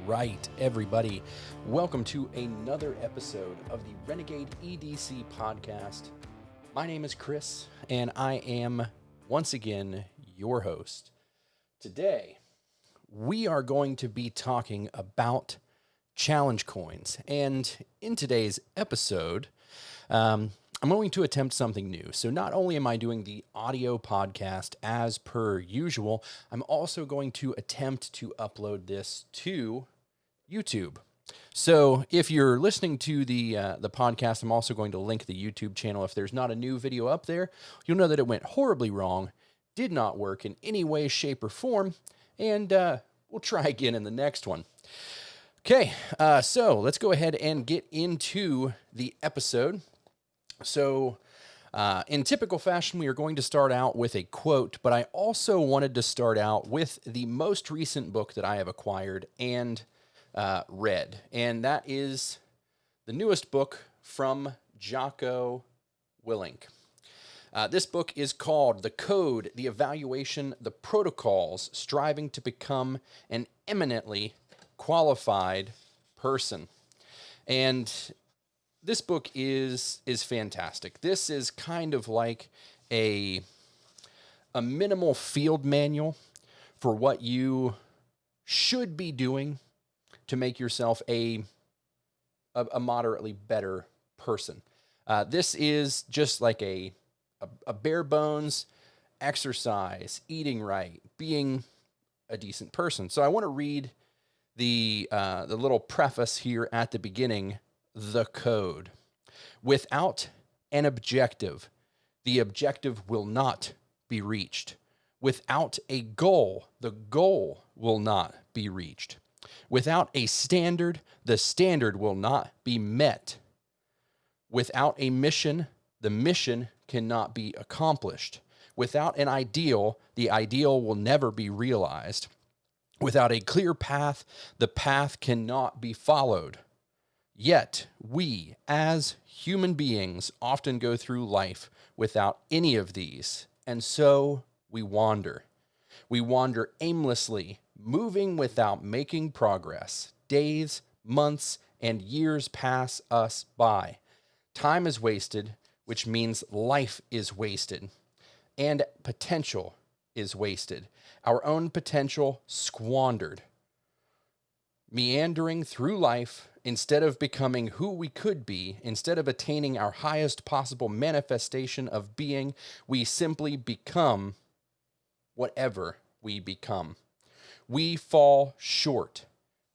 Right, everybody. Welcome to another episode of the Renegade EDC podcast. My name is Chris, and I am once again your host. Today, we are going to be talking about challenge coins. And in today's episode, I'm going to attempt something new. So not only am I doing the audio podcast as per usual, I'm also going to attempt to upload this to YouTube. So if you're listening to the podcast, I'm also going to link the YouTube channel. If there's not a new video up there, you'll know that it went horribly wrong, did not work in any way, shape, or form, and we'll try again in the next one. Okay, so let's go ahead and get into the episode. So, in typical fashion, we are going to start out with a quote, but I also wanted to start out with the most recent book that I have acquired and read, and that is the newest book from Jocko Willink. This book is called The Code, the Evaluation, the Protocols, Striving to Become an Eminently Qualified Person. And this book is fantastic. This is kind of like a minimal field manual for what you should be doing to make yourself a moderately better person. This is just like a bare bones exercise, eating right, being a decent person. So I want to read the little preface here at the beginning. The code. Without an objective, the objective will not be reached. Without a goal, the goal will not be reached. Without a standard, the standard will not be met. Without a mission, the mission cannot be accomplished. Without an ideal, the ideal will never be realized. Without a clear path, the path cannot be followed. Yet, we, as human beings, often go through life without any of these, and so we wander. We wander aimlessly, moving without making progress. Days, months, and years pass us by. Time is wasted, which means life is wasted, and potential is wasted. Our own potential squandered. Meandering through life, instead of becoming who we could be, instead of attaining our highest possible manifestation of being, we simply become whatever we become. We fall short.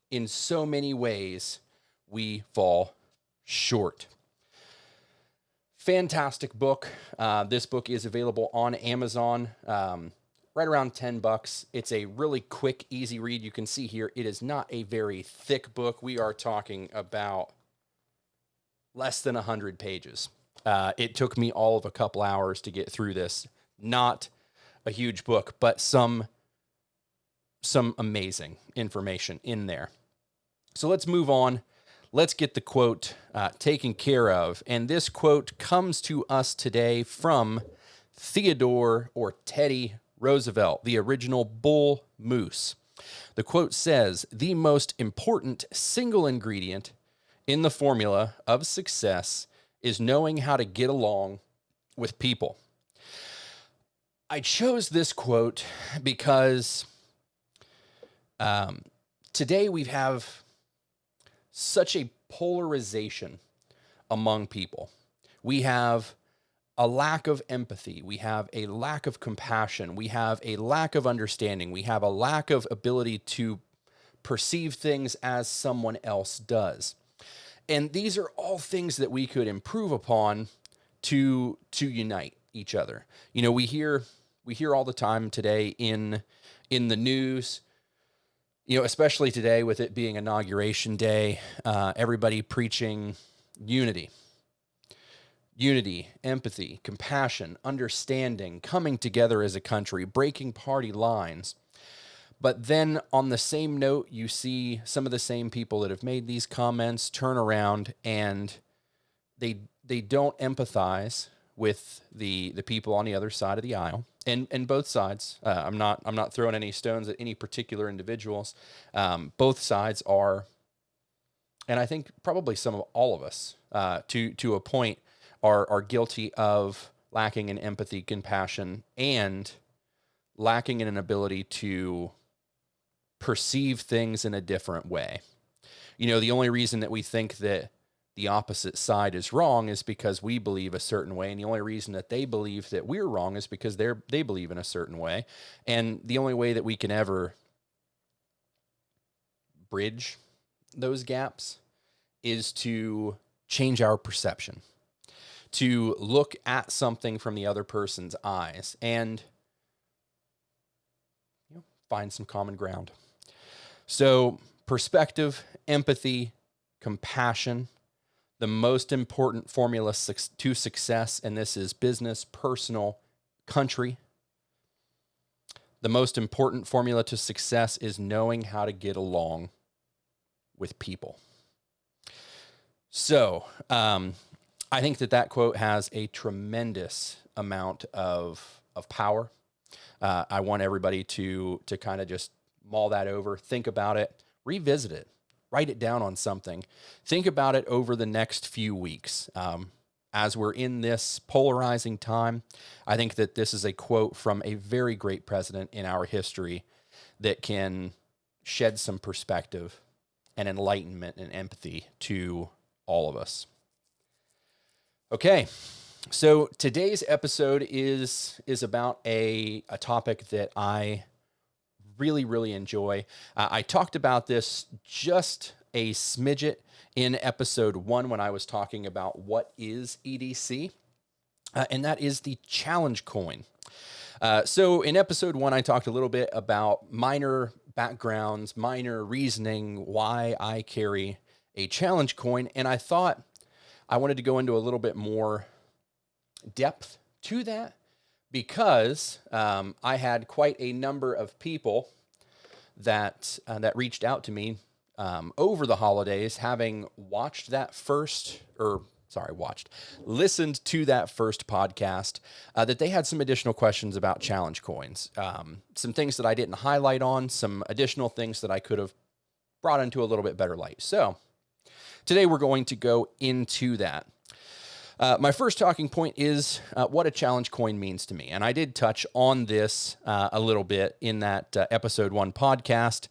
In so many ways, we fall short. Fantastic book. This book is available on Amazon. Right around $10. It's a really quick, easy read. You can see here, it is not a very thick book. We are talking about less than 100 pages. It took me all of a couple hours to get through this. Not a huge book, but some amazing information in there. So let's move on. Let's get the quote taken care of. And this quote comes to us today from Theodore or Teddy Roosevelt, the original bull moose. The quote says, "The most important single ingredient in the formula of success is knowing how to get along with people." I chose this quote because today we have such a polarization among people. We have a lack of empathy. We have a lack of compassion. We have a lack of understanding. We have a lack of ability to perceive things as someone else does. And these are all things that we could improve upon to unite each other. You know, we hear all the time today in the news, you know, especially today with it being Inauguration Day, everybody preaching unity. Unity, empathy, compassion, understanding, coming together as a country, breaking party lines. But then on the same note, you see some of the same people that have made these comments turn around and they don't empathize with the people on the other side of the aisle, and both sides. I'm not throwing any stones at any particular individuals. Both sides are, and I think probably some of all of us, to a point, are guilty of lacking in empathy, compassion, and lacking in an ability to perceive things in a different way. The only reason that we think that the opposite side is wrong is because we believe a certain way, and the only reason that they believe that we're wrong is because they believe in a certain way. And the only way that we can ever bridge those gaps is to change our perception, to look at something from the other person's eyes and find some common ground. So perspective, empathy, compassion, the most important formula to success, and this is business, personal, country. The most important formula to success is knowing how to get along with people. So I think that quote has a tremendous amount of power. I want everybody to kind of just mull that over, think about it, revisit it, write it down on something. Think about it over the next few weeks. As we're in this polarizing time, I think that this is a quote from a very great president in our history that can shed some perspective and enlightenment and empathy to all of us. Okay. So today's episode is about a topic that I really, really enjoy. I talked about this just a smidget in episode 1 when I was talking about what is EDC, and that is the challenge coin. So in episode 1, I talked a little bit about minor backgrounds, minor reasoning, why I carry a challenge coin, and I thought I wanted to go into a little bit more depth to that because I had quite a number of people that reached out to me over the holidays, having listened to that first podcast, that they had some additional questions about challenge coins, some things that I didn't highlight on, some additional things that I could have brought into a little bit better light. So today we're going to go into that. My first talking point is what a challenge coin means to me. And I did touch on this a little bit in that episode 1 podcast.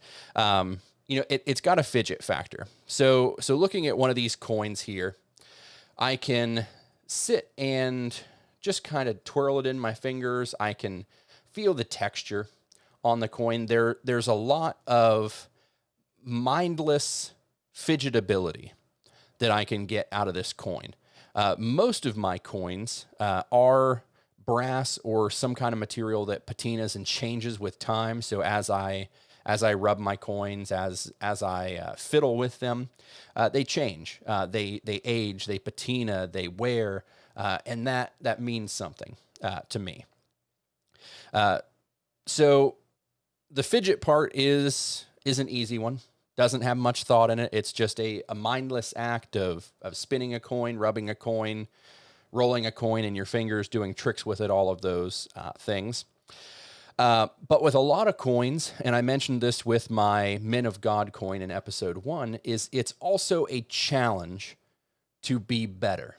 It's got a fidget factor. So looking at one of these coins here, I can sit and just kind of twirl it in my fingers. I can feel the texture on the coin. There's a lot of mindless fidgetability that I can get out of this coin. Most of my coins are brass or some kind of material that patinas and changes with time. So as I rub my coins, as I fiddle with them, they change. They age, they patina, they wear, and that means something to me. So the fidget part is an easy one. Doesn't have much thought in it. It's just a mindless act of spinning a coin, rubbing a coin, rolling a coin in your fingers, doing tricks with it, all of those things. But with a lot of coins, and I mentioned this with my Men of God coin in episode 1, is it's also a challenge to be better.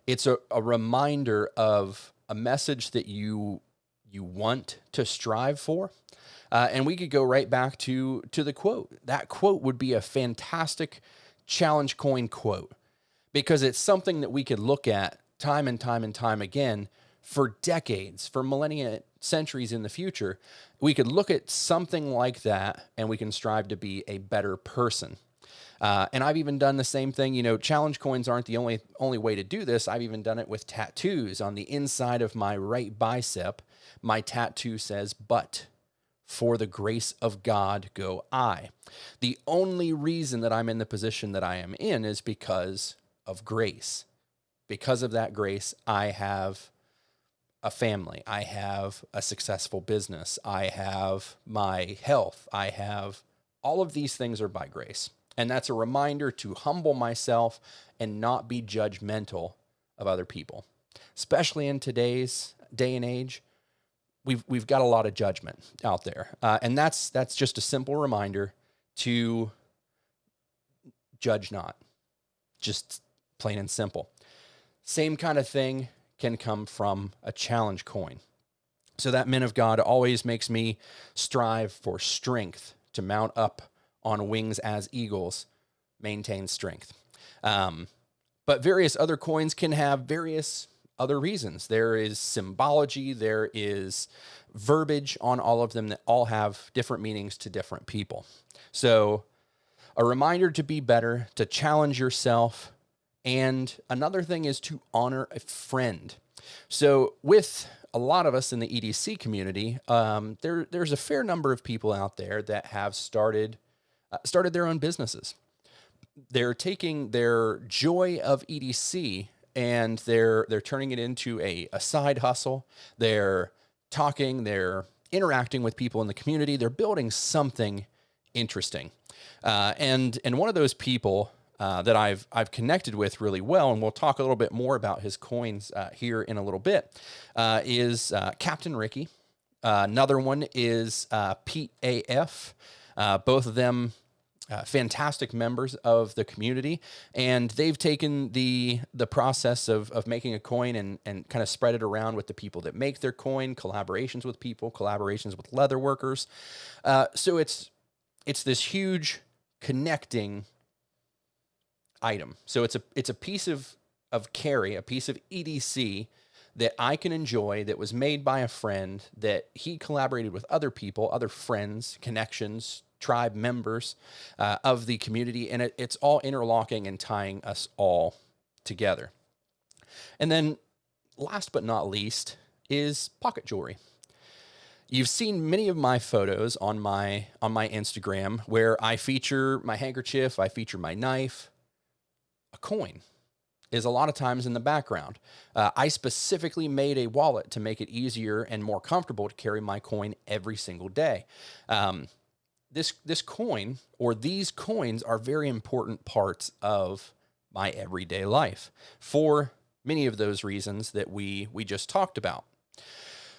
It's a reminder of a message that you want to strive for. And we could go right back to the quote. That quote would be a fantastic challenge coin quote because it's something that we could look at time and time and time again for decades, for millennia, centuries in the future. We could look at something like that and we can strive to be a better person. And I've even done the same thing. Challenge coins aren't the only way to do this. I've even done it with tattoos. On the inside of my right bicep, my tattoo says, "But for the grace of God go I." The only reason that I'm in the position that I am in is because of grace. Because of that grace, I have a family. I have a successful business. I have my health. I have all of these things are by grace. And that's a reminder to humble myself and not be judgmental of other people. especially in today's day and age. We've got a lot of judgment out there, and that's just a simple reminder to judge not, just plain and simple. Same kind of thing can come from a challenge coin. So that men of God always makes me strive for strength to mount up on wings as eagles, maintain strength. But various other coins can have various other reasons. There is symbology, there is verbiage on all of them that all have different meanings to different people. So a reminder to be better, to challenge yourself, and another thing is to honor a friend. So with a lot of us in the EDC community, there's a fair number of people out there that have started their own businesses. They're taking their joy of EDC and they're turning it into a side hustle. They're talking, they're interacting with people in the community. They're building something interesting. And one of those people that I've connected with really well, and we'll talk a little bit more about his coins here in a little bit, is Captain Ricky. Another one is Pete AF. Both of them fantastic members of the community, and they've taken the process of making a coin and kind of spread it around with the people that make their coin, collaborations with people, collaborations with leather workers. So it's this huge connecting item. So it's a piece of carry, a piece of EDC that I can enjoy, that was made by a friend, that he collaborated with other people, other friends, connections, tribe members of the community, and it's all interlocking and tying us all together. And then last but not least is pocket jewelry. You've seen many of my photos on my Instagram where I feature my handkerchief, I feature my knife. A coin is a lot of times in the background. I specifically made a wallet to make it easier and more comfortable to carry my coin every single day. This coin, or these coins, are very important parts of my everyday life for many of those reasons that we just talked about.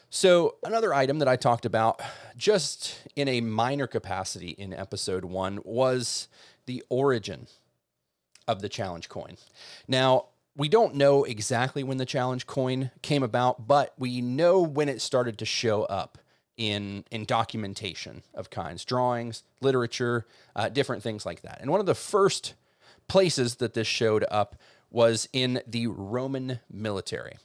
So another item that I talked about just in a minor capacity in episode 1 was the origin of the challenge coin. Now, we don't know exactly when the challenge coin came about, but we know when it started to show up in documentation of kinds, drawings, literature, different things like that. And one of the first places that this showed up was in the Roman military.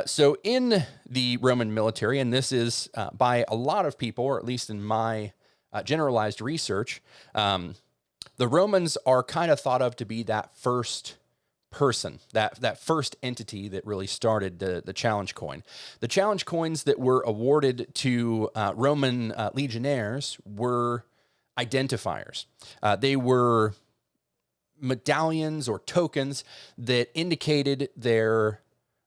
So in the Roman military, and this is by a lot of people, or at least in my generalized research, the Romans are kind of thought of to be that first person, that first entity that really started the challenge coin. The challenge coins that were awarded to Roman legionnaires were identifiers. They were medallions or tokens that indicated their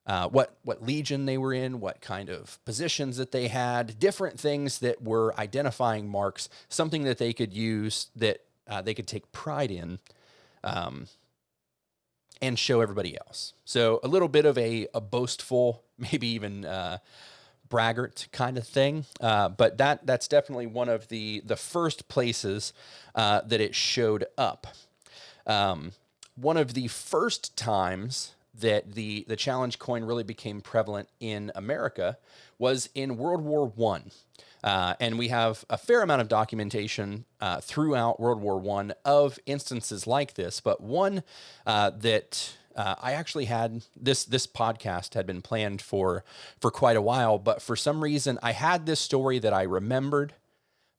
what legion they were in, what kind of positions that they had, different things that were identifying marks, something that they could use, that they could take pride in, and show everybody else. So a little bit of a boastful, maybe even braggart kind of thing. But that's definitely one of the first places that it showed up. One of the first times that the challenge coin really became prevalent in America was in World War I. And we have a fair amount of documentation throughout World War I of instances like this, but one that I actually had, this podcast had been planned for quite a while, but for some reason I had this story that I remembered,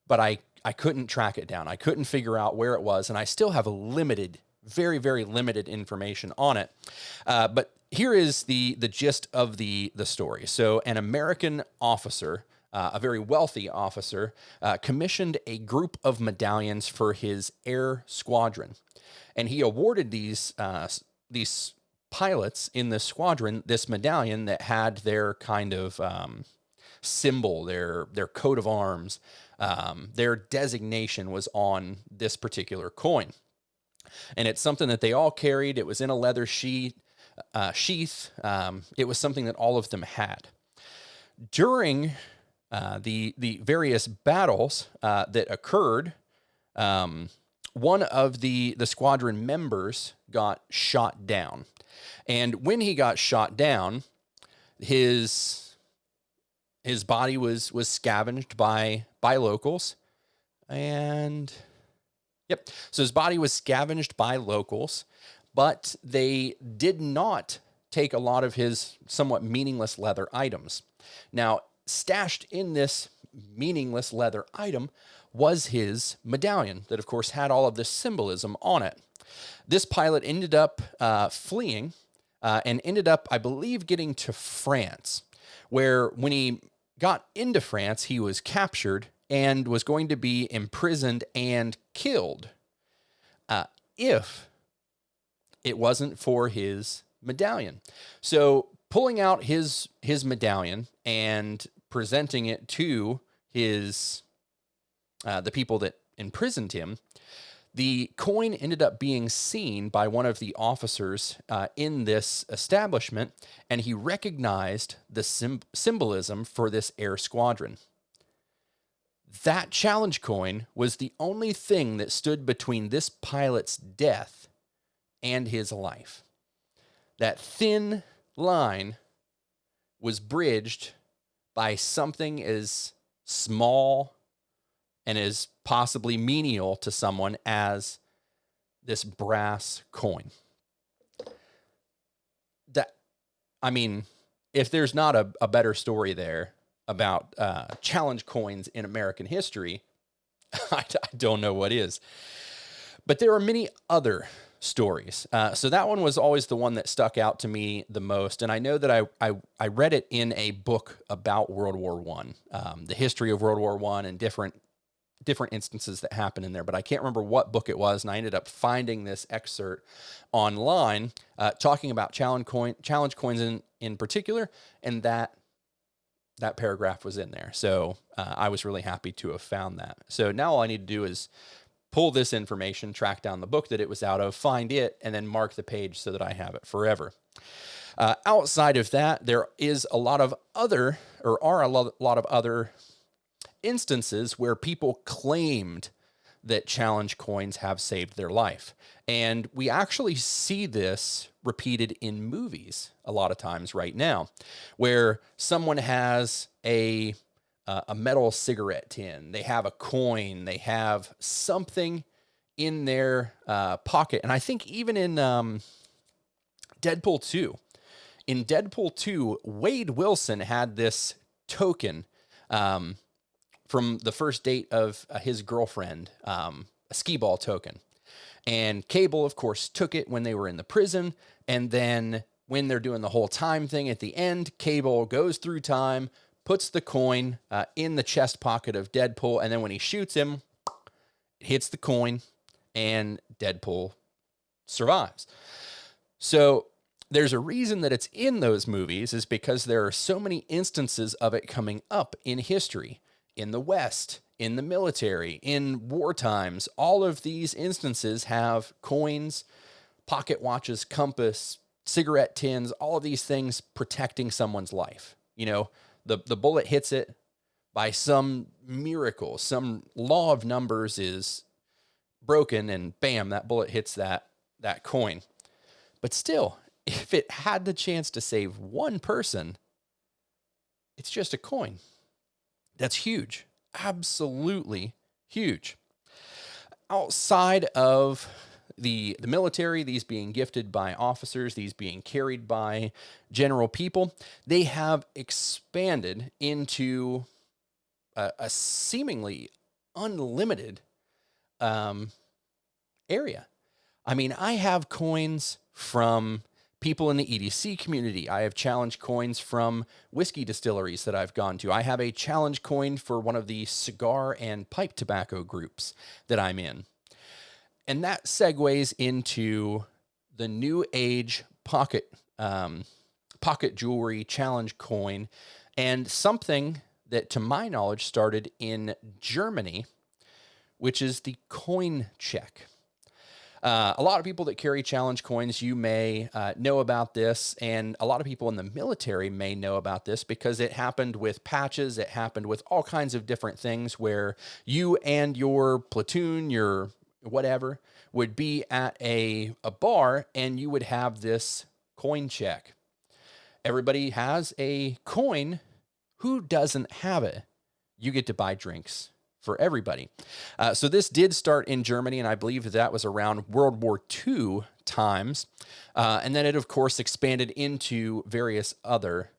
but I couldn't track it down. I couldn't figure out where it was, and I still have very, very limited information on it. But here is the gist of the story. So an American officer, a very wealthy officer, commissioned a group of medallions for his air squadron. And he awarded these pilots in this squadron this medallion that had their kind of symbol, their coat of arms, their designation was on this particular coin. And it's something that they all carried. It was in a leather sheet. sheath. It was something that all of them had. During the various battles that occurred, one of the squadron members got shot down. And when he got shot down, his body was scavenged by locals. And yep, so his body was scavenged by locals, but they did not take a lot of his somewhat meaningless leather items. Now, stashed in this meaningless leather item was his medallion that, of course, had all of this symbolism on it. This pilot ended up fleeing and ended up, I believe, getting to France, where when he got into France, he was captured and was going to be imprisoned and killed if it wasn't for his medallion. So pulling out his medallion and presenting it to his the people that imprisoned him, the coin ended up being seen by one of the officers in this establishment, and he recognized the symbolism for this air squadron. That challenge coin was the only thing that stood between this pilot's death and his life. That thin line was bridged by something as small and as possibly menial to someone as this brass coin. I mean, if there's not a better story there about challenge coins in American history, I don't know what is. But there are many other stories. So that one was always the one that stuck out to me the most. And I know that I read it in a book about World War I, the history of World War I and different instances that happened in there, but I can't remember what book it was. And I ended up finding this excerpt online talking about challenge coins in particular. And that paragraph was in there. So I was really happy to have found that. So now all I need to do is pull this information, track down the book that it was out of, find it, and then mark the page so that I have it forever. Outside of that, there is a lot of other instances where people claimed that challenge coins have saved their life. And we actually see this repeated in movies a lot of times right now, where someone has a metal cigarette tin, they have a coin, they have something in their pocket. And I think even in Deadpool 2, Wade Wilson had this token from the first date of his girlfriend, a skee ball token. And Cable, of course, took it when they were in the prison. And then when they're doing the whole time thing at the end, Cable goes through time, puts the coin in the chest pocket of Deadpool. And then when he shoots him, it hits the coin and Deadpool survives. So there's a reason that it's in those movies, is because there are so many instances of it coming up in history. In the West, in the military, in war times, all of these instances have coins, pocket watches, compass, cigarette tins, all of these things protecting someone's life. You know, the bullet hits it by some miracle, some law of numbers is broken, and bam, that bullet hits that coin. But still, if it had the chance to save one person, it's just a coin. That's huge. Absolutely huge. Outside of the military, these being gifted by officers, these being carried by general people, they have expanded into a seemingly unlimited area. I mean, I have coins from people in the EDC community. I have challenge coins from whiskey distilleries that I've gone to. I have a challenge coin for one of the cigar and pipe tobacco groups that I'm in. And that segues into the new age pocket jewelry challenge coin, and something that, to my knowledge, started in Germany, which is the coin check. A lot of people that carry challenge coins, you may know about this, and a lot of people in the military may know about this because it happened with patches. It happened with all kinds of different things where you and your platoon, your whatever, would be at a bar and you would have this coin check. Everybody has a coin. Who doesn't have it? You get to buy drinks for everybody. So this did start in Germany, and I believe that was around World War II times. And then it, of course, expanded into various other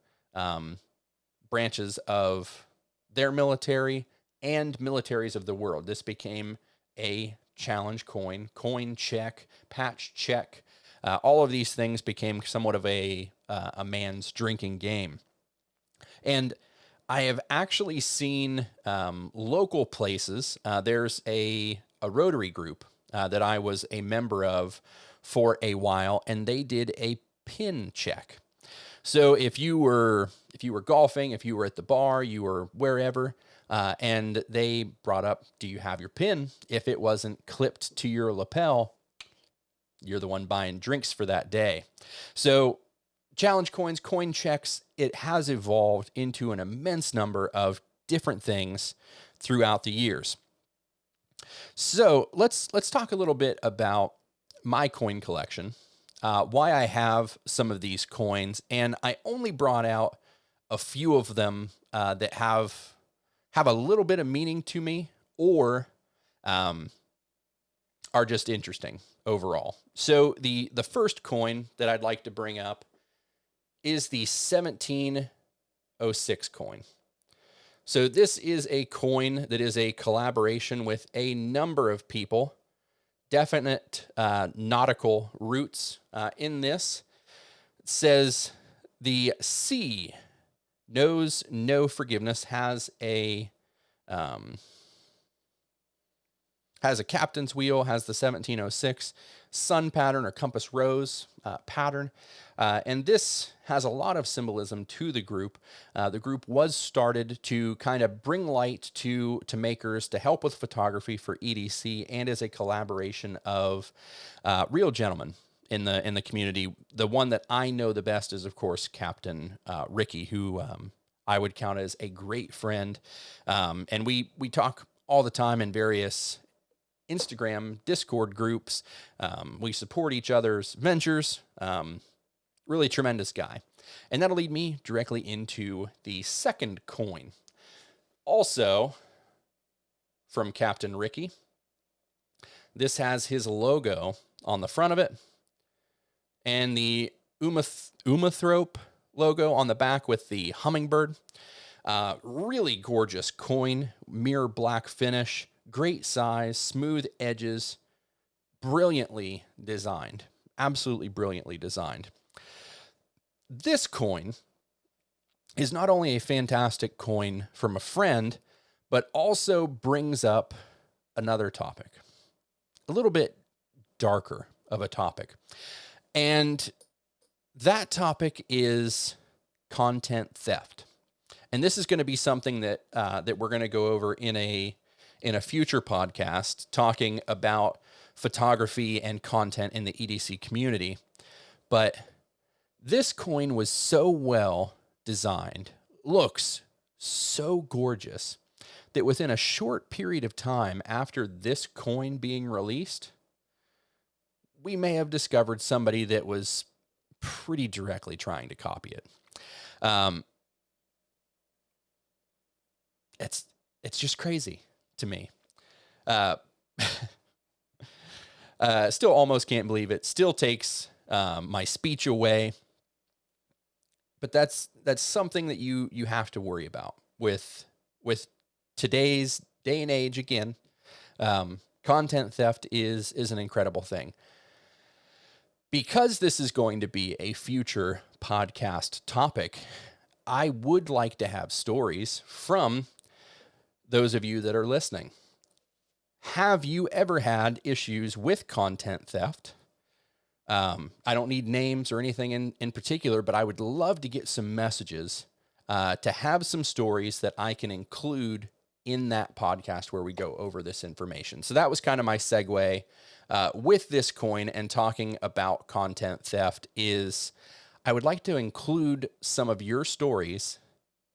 branches of their military and militaries of the world. This became a challenge coin, coin check, patch check. All of these things became somewhat of a man's drinking game. And I have actually seen local places. There's a Rotary group that I was a member of for a while, and they did a pin check. So if you were golfing, if you were at the bar, you were wherever, and they brought up, do you have your pin? If it wasn't clipped to your lapel, you're the one buying drinks for that day. So challenge coins, coin checks, it has evolved into an immense number of different things throughout the years. So let's talk a little bit about my coin collection, why I have some of these coins, and I only brought out a few of them that have a little bit of meaning to me or are just interesting overall. So the first coin that I'd like to bring up is the 1706 coin. So this is a coin that is a collaboration with a number of people, definite nautical roots in this. It says the sea knows no forgiveness, has a captain's wheel, has the 1706 sun pattern or compass rose pattern. And this has a lot of symbolism to the group. The group was started to kind of bring light to makers, to help with photography for EDC, and as a collaboration of real gentlemen in the community. The one that I know the best is, of course, Captain Ricky, who I would count as a great friend. And we talk all the time in various Instagram, Discord groups. We support each other's ventures. Really tremendous guy. And that'll lead me directly into the second coin. Also from Captain Ricky. This has his logo on the front of it and the Umathrope logo on the back with the hummingbird. Really gorgeous coin, mirror black finish, great size, smooth edges, brilliantly designed, absolutely brilliantly designed. This coin is not only a fantastic coin from a friend, but also brings up another topic, a little bit darker of a topic. And that topic is content theft. And this is going to be something that we're going to go over in a future podcast, talking about photography and content in the EDC community. But this coin was so well designed, looks so gorgeous, that within a short period of time after this coin being released, we may have discovered somebody that was pretty directly trying to copy it. It's just crazy to me. Still almost can't believe it. Still takes my speech away. But that's something that you have to worry about with today's day and age. Again, content theft is an incredible thing. Because this is going to be a future podcast topic, I would like to have stories from those of you that are listening. Have you ever had issues with content theft? I don't need names or anything in particular, but I would love to get some messages, to have some stories that I can include in that podcast where we go over this information. So that was kind of my segue with this coin and talking about content theft is I would like to include some of your stories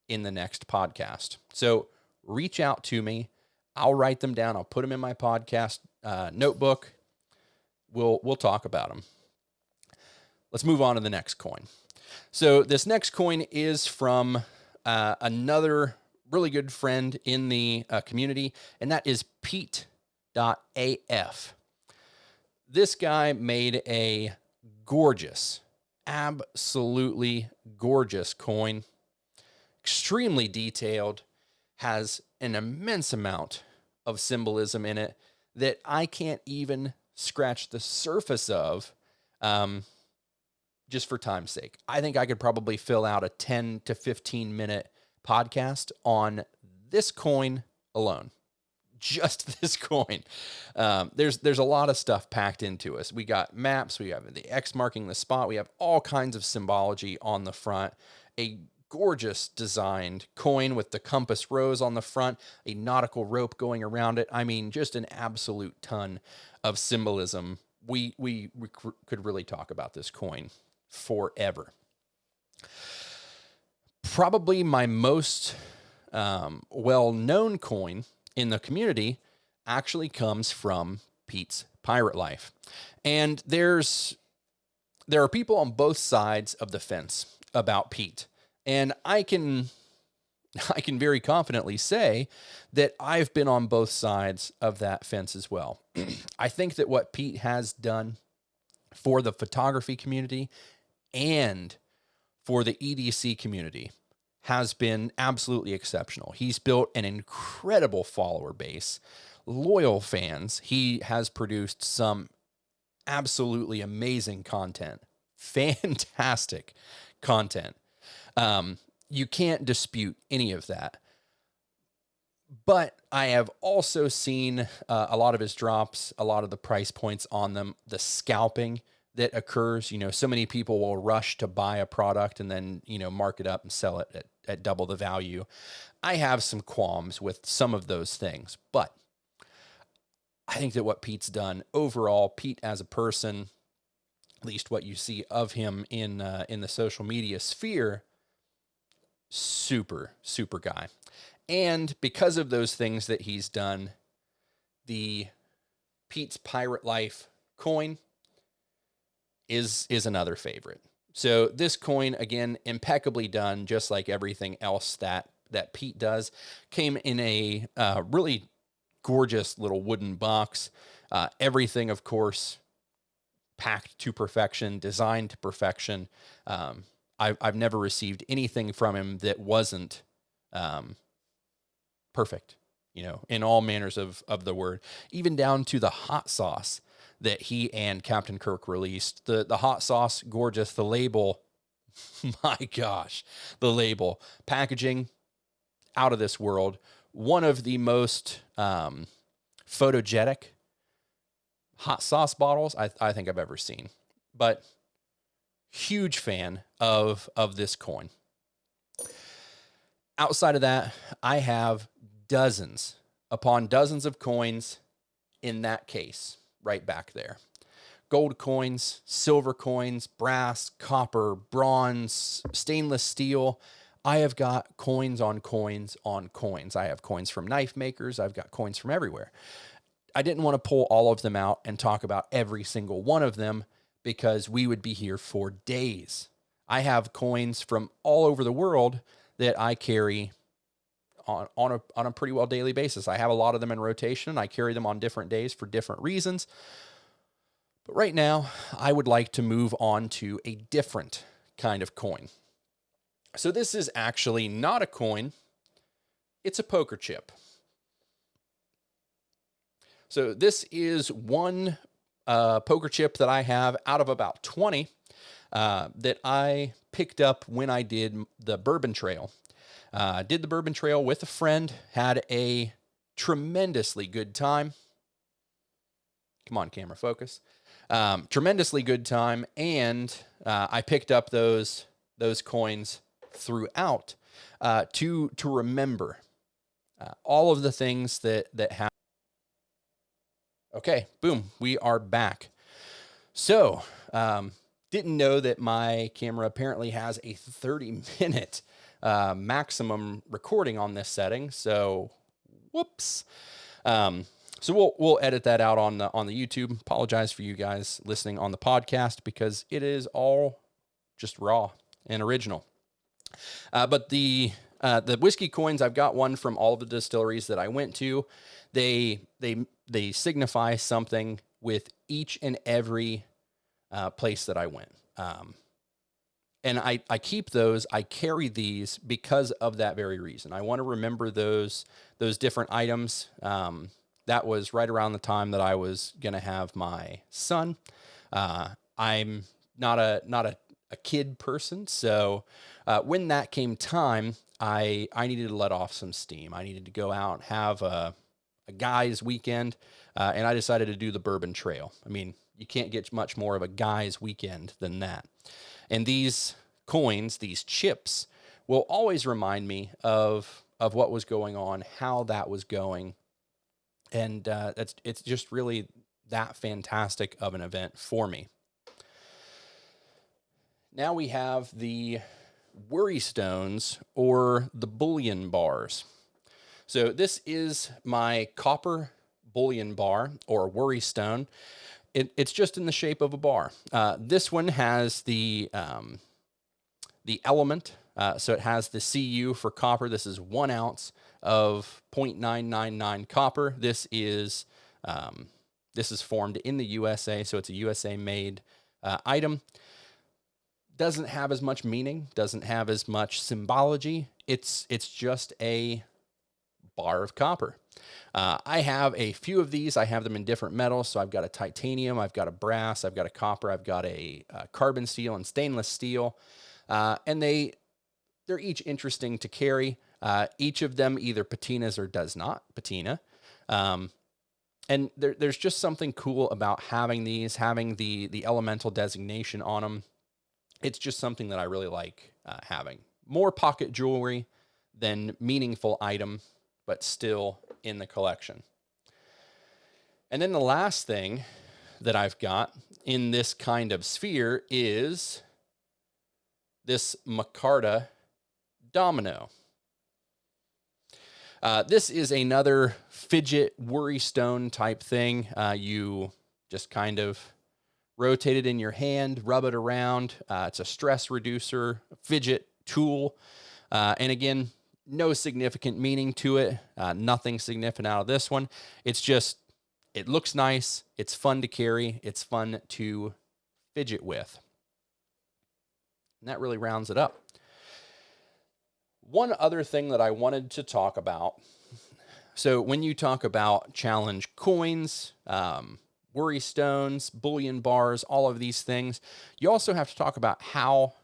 in the next podcast. So reach out to me. I'll write them down. I'll put them in my podcast notebook. We'll talk about them. Let's move on to the next coin. So this next coin is from another really good friend in the community, and that is Pete.af. This guy made a gorgeous, absolutely gorgeous coin, extremely detailed, has an immense amount of symbolism in it that I can't even scratch the surface of, just for time's sake. I think I could probably fill out a 10 to 15 minute podcast on this coin alone. Just this coin. There's a lot of stuff packed into us. We got maps, we have the X marking the spot, we have all kinds of symbology on the front, a gorgeous designed coin with the compass rose on the front, a nautical rope going around it. I mean, just an absolute ton of symbolism. We could really talk about this coin forever. Probably my most well-known coin in the community actually comes from Pete's Pirate Life. And there are people on both sides of the fence about Pete. And I can very confidently say that I've been on both sides of that fence as well. I think that what Pete has done for the photography community and for the EDC community has been absolutely exceptional. He's built an incredible follower base, loyal fans. He has produced some absolutely amazing content, fantastic content. You can't dispute any of that. But I have also seen a lot of his drops, a lot of the price points on them, the scalping that occurs. So many people will rush to buy a product and then, mark it up and sell it at double the value. I have some qualms with some of those things, but I think that what Pete's done overall, Pete as a person, at least what you see of him in the social media sphere, super, super guy. And because of those things that he's done, the Pete's Pirate Life coin is another favorite. So this coin, again, impeccably done, just like everything else that Pete does. Came in a really gorgeous little wooden box. Everything, of course, packed to perfection, designed to perfection. I've never received anything from him that wasn't perfect, in all manners of the word, even down to the hot sauce that he and Captain Kirk released. The hot sauce, gorgeous. The label, my gosh, the label. Packaging, out of this world. One of the most photogenic hot sauce bottles I think I've ever seen. But huge fan of this coin. Outside of that, I have dozens upon dozens of coins in that case right back there. Gold coins, silver coins, brass, copper, bronze, stainless steel. I have got coins on coins on coins. I have coins from knife makers. I've got coins from everywhere. I didn't want to pull all of them out and talk about every single one of them because we would be here for days. I have coins from all over the world that I carry on a pretty well daily basis. I have a lot of them in rotation. I carry them on different days for different reasons. But right now, I would like to move on to a different kind of coin. So this is actually not a coin. It's a poker chip. So this is one poker chip that I have out of about 20 that I picked up when I did the Bourbon Trail. Did the Bourbon Trail with a friend, had a tremendously good time. Come on, camera, focus. Tremendously good time, and I picked up those coins throughout to remember all of the things that happened. Okay, boom, we are back. So, didn't know that my camera apparently has a 30-minute maximum recording on this setting. So, whoops. So we'll edit that out on the YouTube. Apologize for you guys listening on the podcast because it is all just raw and original. But the whiskey coins, I've got one from all the distilleries that I went to. They signify something with each and every place that I went. And I keep those. I carry these because of that very reason. I want to remember those different items. That was right around the time that I was going to have my son. I'm not a kid person, so when that came time, I needed to let off some steam. I needed to go out and have a guy's weekend, and I decided to do the Bourbon Trail. I mean, you can't get much more of a guy's weekend than that. And these coins, these chips, will always remind me of what was going on, how that was going, and it's just really that fantastic of an event for me. Now we have the worry stones or the Bullion Bars. So this is my copper Bullion Bar or worry stone. It's just in the shape of a bar. This one has the element, so it has the Cu for copper. This is 1 ounce of 0.999 copper. This is formed in the USA, so it's a USA made item. Doesn't have as much meaning, doesn't have as much symbology. It's just a bar of copper. I have a few of these. I have them in different metals. So I've got a titanium, I've got a brass, I've got a copper, I've got a carbon steel and stainless steel. And they're each interesting to carry. Each of them either patinas or does not patina. And there's just something cool about having these, having the elemental designation on them. It's just something that I really like having. More pocket jewelry than meaningful item, but still in the collection. And then the last thing that I've got in this kind of sphere is this Micarta Domino. This is another fidget worry stone type thing. You just kind of rotate it in your hand, rub it around. It's a stress reducer, fidget tool. And again, no significant meaning to it. Nothing significant out of this one. It's just, it looks nice. It's fun to carry. It's fun to fidget with. And that really rounds it up. One other thing that I wanted to talk about. So when you talk about challenge coins, worry stones, bullion bars, all of these things, you also have to talk about how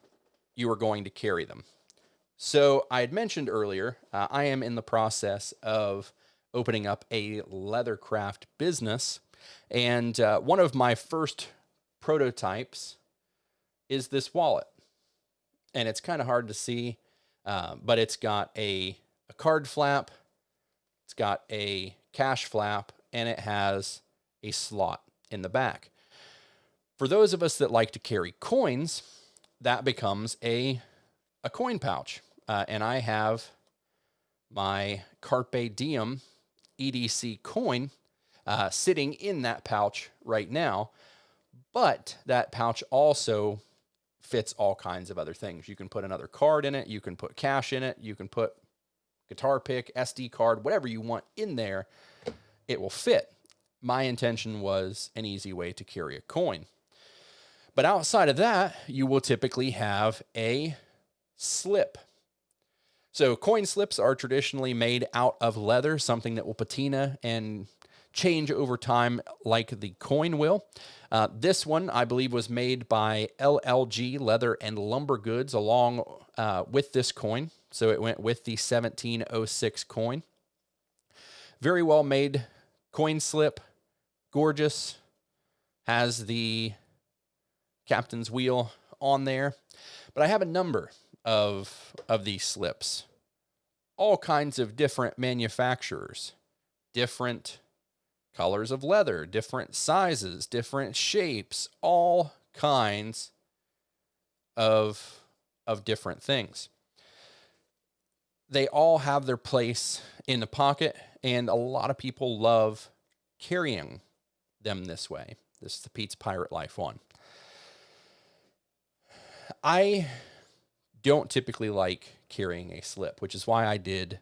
you are going to carry them. So I had mentioned earlier, I am in the process of opening up a leathercraft business. And one of my first prototypes is this wallet. And it's kind of hard to see, but it's got a card flap, it's got a cash flap, and it has a slot in the back. For those of us that like to carry coins, that becomes a coin pouch. And I have my Carpe Diem EDC coin sitting in that pouch right now. But that pouch also fits all kinds of other things. You can put another card in it. You can put cash in it. You can put guitar pick, SD card, whatever you want in there. It will fit. My intention was an easy way to carry a coin. But outside of that, you will typically have a slip. So coin slips are traditionally made out of leather, something that will patina and change over time like the coin will. This one, I believe, was made by LLG Leather and Lumber Goods along with this coin. So it went with the 1706 coin. Very well made coin slip, gorgeous, has the captain's wheel on there. But I have a number of these slips, all kinds of different manufacturers, different colors of leather, different sizes, different shapes, all kinds of different things. They all have their place in the pocket, and a lot of people love carrying them this way. This is the Pete's Pirate Life one. I don't typically like carrying a slip, which is why I did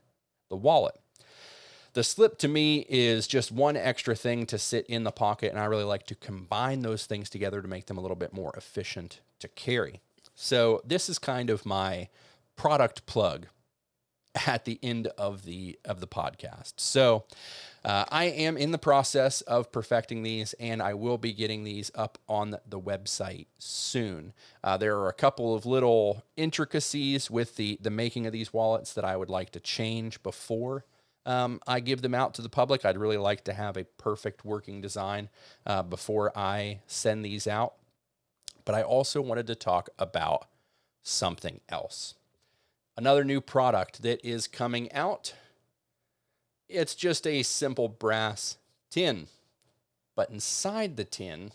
the wallet. The slip to me is just one extra thing to sit in the pocket, and I really like to combine those things together to make them a little bit more efficient to carry. So this is kind of my product plug at the end of the podcast. So I am in the process of perfecting these, and I will be getting these up on the website soon. There are a couple of little intricacies with the making of these wallets that I would like to change before I give them out to the public. I'd really like to have a perfect working design before I send these out. But I also wanted to talk about something else. Another new product that is coming out. It's just a simple brass tin. But inside the tin,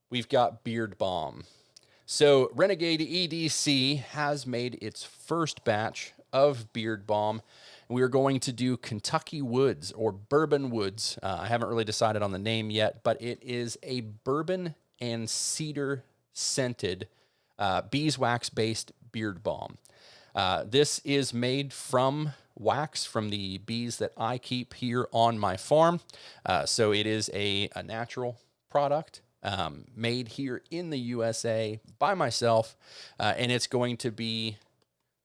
we've got beard balm. So Renegade EDC has made its first batch of beard balm. We are going to do Kentucky Woods or Bourbon Woods. I haven't really decided on the name yet, but it is a bourbon and cedar scented beeswax based beard balm. This is made from wax from the bees that I keep here on my farm. So it is a natural product made here in the USA by myself. And it's going to be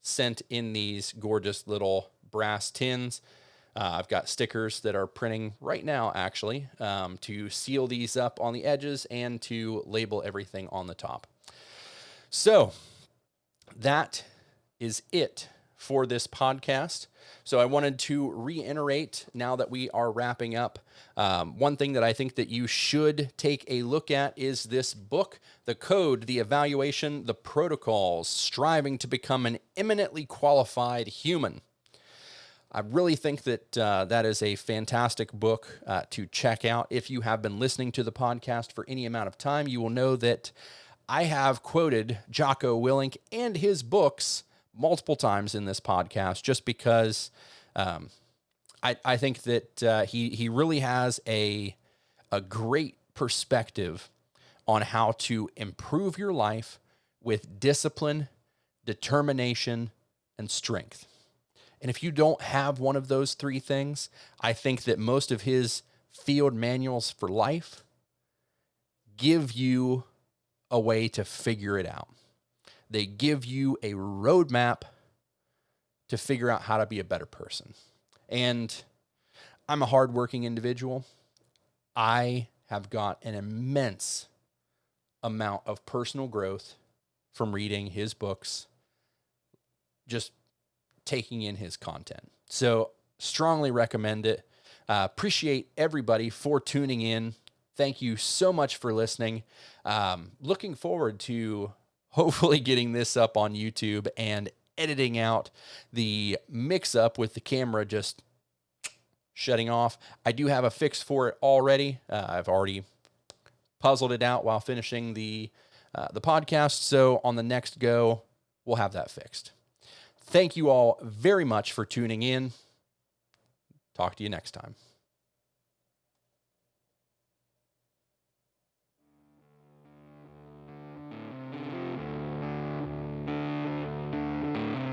sent in these gorgeous little brass tins. I've got stickers that are printing right now, actually, to seal these up on the edges and to label everything on the top. So that is it for this podcast. So I wanted to reiterate, now that we are wrapping up, one thing that I think that you should take a look at is this book, The Code, the Evaluation, the Protocols, Striving to Become an Eminently Qualified Human. I really think that that is a fantastic book to check out. If you have been listening to the podcast for any amount of time, you will know that I have quoted Jocko Willink and his books multiple times in this podcast, just because I think that he really has a great perspective on how to improve your life with discipline, determination, and strength. And if you don't have one of those three things, I think that most of his field manuals for life give you a way to figure it out. They give you a roadmap to figure out how to be a better person. And I'm a hardworking individual. I have got an immense amount of personal growth from reading his books, just taking in his content. So strongly recommend it. Appreciate everybody for tuning in. Thank you so much for listening. Looking forward to hopefully getting this up on YouTube and editing out the mix-up with the camera just shutting off. I do have a fix for it already. I've already puzzled it out while finishing the podcast. So on the next go, we'll have that fixed. Thank you all very much for tuning in. Talk to you next time.